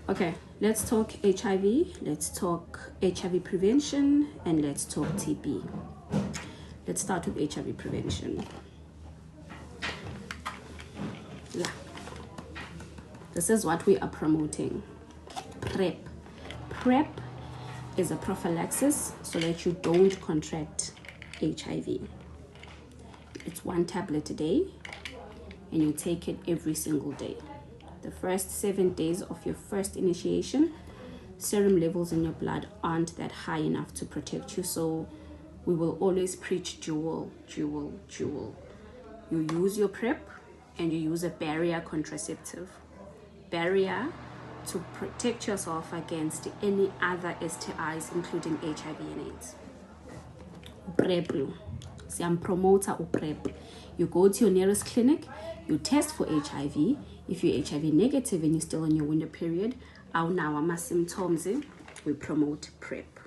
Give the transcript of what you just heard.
Okay, let's talk HIV, let's talk HIV prevention, and let's talk TB. Let's start with HIV prevention. Yeah. This is what we are promoting. PrEP. PrEP is a prophylaxis so that you don't contract HIV. It's 1 tablet a day, and you take it every single day. The first 7 days of your first initiation, serum levels in your blood aren't that high enough to protect you, so we will always preach dual. You use your PrEP and you use a barrier contraceptive. Barrier to protect yourself against any other STIs, including HIV and AIDS. PrEP. See, I'm promoter of PrEP. You go to your nearest clinic, you test for HIV. If you're HIV negative and you're still on your window period, our symptoms, we promote PrEP.